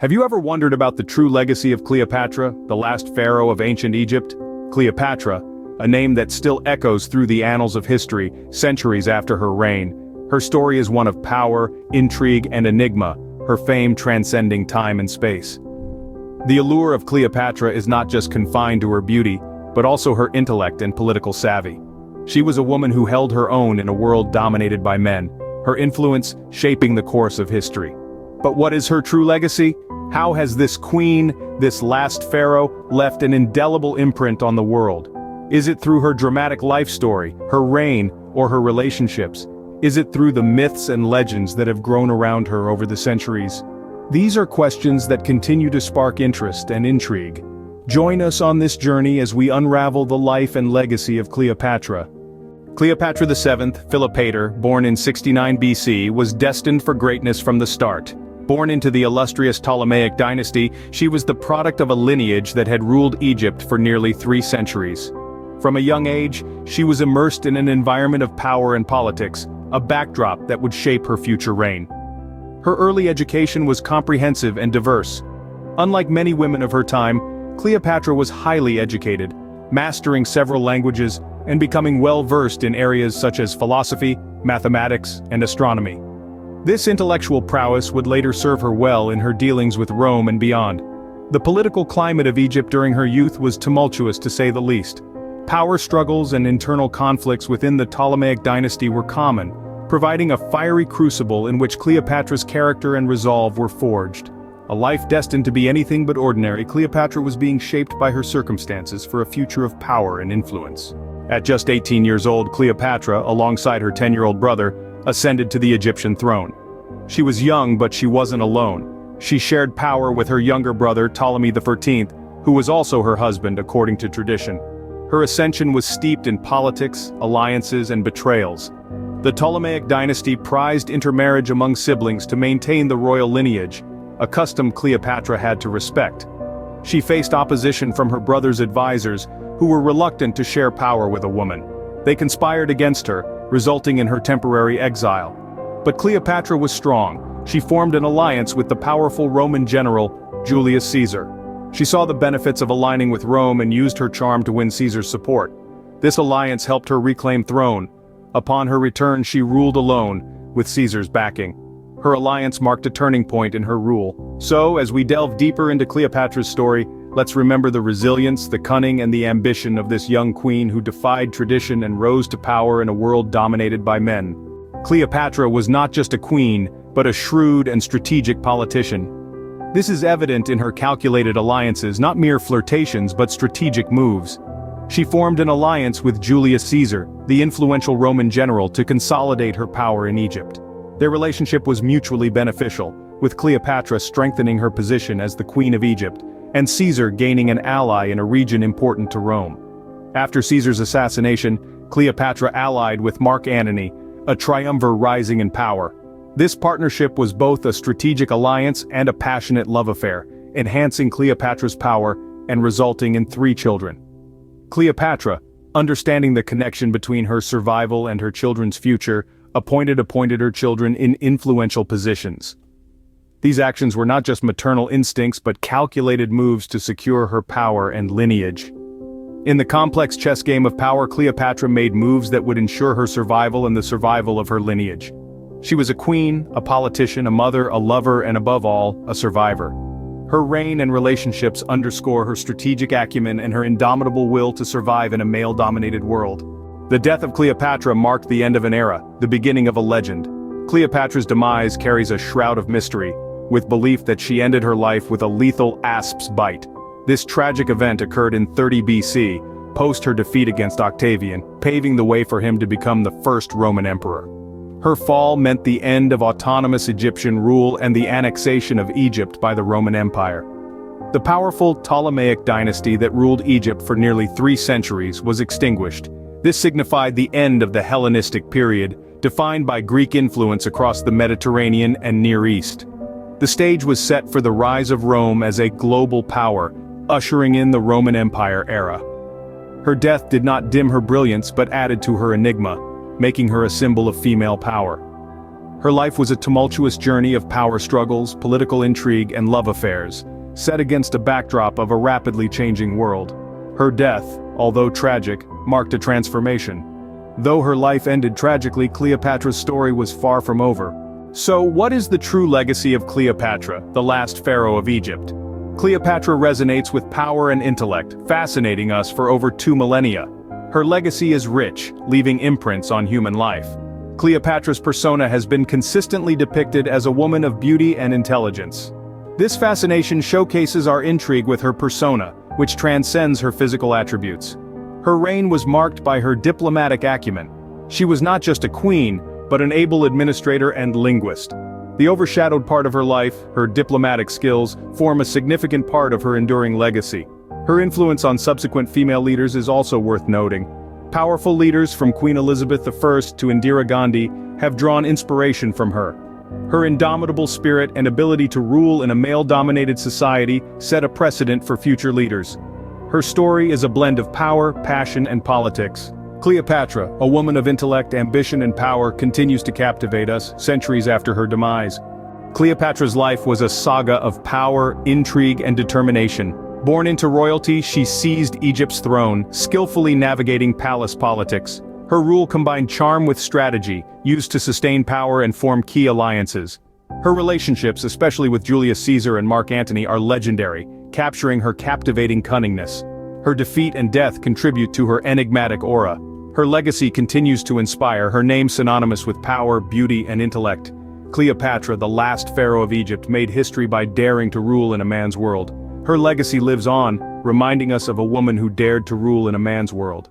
Have you ever wondered about the true legacy of Cleopatra, the last pharaoh of ancient Egypt? Cleopatra, a name that still echoes through the annals of history, centuries after her reign. Her story is one of power, intrigue, and enigma, her fame transcending time and space. The allure of Cleopatra is not just confined to her beauty, but also her intellect and political savvy. She was a woman who held her own in a world dominated by men, her influence shaping the course of history. But what is her true legacy? How has this queen, this last pharaoh, left an indelible imprint on the world? Is it through her dramatic life story, her reign, or her relationships? Is it through the myths and legends that have grown around her over the centuries? These are questions that continue to spark interest and intrigue. Join us on this journey as we unravel the life and legacy of Cleopatra. Cleopatra VII, Philopator, born in 69 BC, was destined for greatness from the start. Born into the illustrious Ptolemaic dynasty, she was the product of a lineage that had ruled Egypt for nearly 3 centuries. From a young age, she was immersed in an environment of power and politics, a backdrop that would shape her future reign. Her early education was comprehensive and diverse. Unlike many women of her time, Cleopatra was highly educated, mastering several languages and becoming well-versed in areas such as philosophy, mathematics, and astronomy. This intellectual prowess would later serve her well in her dealings with Rome and beyond. The political climate of Egypt during her youth was tumultuous to say the least. Power struggles and internal conflicts within the Ptolemaic dynasty were common, providing a fiery crucible in which Cleopatra's character and resolve were forged. A life destined to be anything but ordinary, Cleopatra was being shaped by her circumstances for a future of power and influence. At just 18 years old, Cleopatra, alongside her 10-year-old brother, ascended to the Egyptian throne. She was young, but she wasn't alone. She shared power with her younger brother, Ptolemy XIV, who was also her husband according to tradition. Her ascension was steeped in politics, alliances, and betrayals. The Ptolemaic dynasty prized intermarriage among siblings to maintain the royal lineage, a custom Cleopatra had to respect. She faced opposition from her brother's advisors, who were reluctant to share power with a woman. They conspired against her, resulting in her temporary exile. But Cleopatra was strong. She formed an alliance with the powerful Roman general, Julius Caesar. She saw the benefits of aligning with Rome and used her charm to win Caesar's support. This alliance helped her reclaim throne. Upon her return, she ruled alone, with Caesar's backing. Her alliance marked a turning point in her rule. So, as we delve deeper into Cleopatra's story, let's remember the resilience, the cunning, and the ambition of this young queen who defied tradition and rose to power in a world dominated by men. Cleopatra was not just a queen, but a shrewd and strategic politician. This is evident in her calculated alliances, not mere flirtations but strategic moves. She formed an alliance with Julius Caesar, the influential Roman general, to consolidate her power in Egypt. Their relationship was mutually beneficial, with Cleopatra strengthening her position as the Queen of Egypt, and Caesar gaining an ally in a region important to Rome. After Caesar's assassination, Cleopatra allied with Mark Antony, a triumvir rising in power. This partnership was both a strategic alliance and a passionate love affair, enhancing Cleopatra's power and resulting in 3 children. Cleopatra, understanding the connection between her survival and her children's future, appointed her children in influential positions. These actions were not just maternal instincts but calculated moves to secure her power and lineage. In the complex chess game of power, Cleopatra made moves that would ensure her survival and the survival of her lineage. She was a queen, a politician, a mother, a lover, and above all, a survivor. Her reign and relationships underscore her strategic acumen and her indomitable will to survive in a male-dominated world. The death of Cleopatra marked the end of an era, the beginning of a legend. Cleopatra's demise carries a shroud of mystery, with belief that she ended her life with a lethal asp's bite. This tragic event occurred in 30 BC, post her defeat against Octavian, paving the way for him to become the first Roman emperor. Her fall meant the end of autonomous Egyptian rule and the annexation of Egypt by the Roman Empire. The powerful Ptolemaic dynasty that ruled Egypt for nearly 3 centuries was extinguished. This signified the end of the Hellenistic period, defined by Greek influence across the Mediterranean and Near East. The stage was set for the rise of Rome as a global power, ushering in the Roman Empire era. Her death did not dim her brilliance but added to her enigma, making her a symbol of female power. Her life was a tumultuous journey of power struggles, political intrigue, and love affairs, set against a backdrop of a rapidly changing world. Her death, although tragic, marked a transformation. Though her life ended tragically, Cleopatra's story was far from over. So, what is the true legacy of Cleopatra, the last pharaoh of Egypt? Cleopatra resonates with power and intellect, fascinating us for over 2 millennia. Her legacy is rich, leaving imprints on human life. Cleopatra's persona has been consistently depicted as a woman of beauty and intelligence. This fascination showcases our intrigue with her persona, which transcends her physical attributes. Her reign was marked by her diplomatic acumen. She was not just a queen, but an able administrator and linguist. The overshadowed part of her life, her diplomatic skills, form a significant part of her enduring legacy. Her influence on subsequent female leaders is also worth noting. Powerful leaders from Queen Elizabeth I to Indira Gandhi have drawn inspiration from her. Her indomitable spirit and ability to rule in a male-dominated society set a precedent for future leaders. Her story is a blend of power, passion, and politics. Cleopatra, a woman of intellect, ambition, and power, continues to captivate us, centuries after her demise. Cleopatra's life was a saga of power, intrigue, and determination. Born into royalty, she seized Egypt's throne, skillfully navigating palace politics. Her rule combined charm with strategy, used to sustain power and form key alliances. Her relationships, especially with Julius Caesar and Mark Antony, are legendary, capturing her captivating cunningness. Her defeat and death contribute to her enigmatic aura. Her legacy continues to inspire, her name synonymous with power, beauty, and intellect. Cleopatra, the last pharaoh of Egypt, made history by daring to rule in a man's world. Her legacy lives on, reminding us of a woman who dared to rule in a man's world.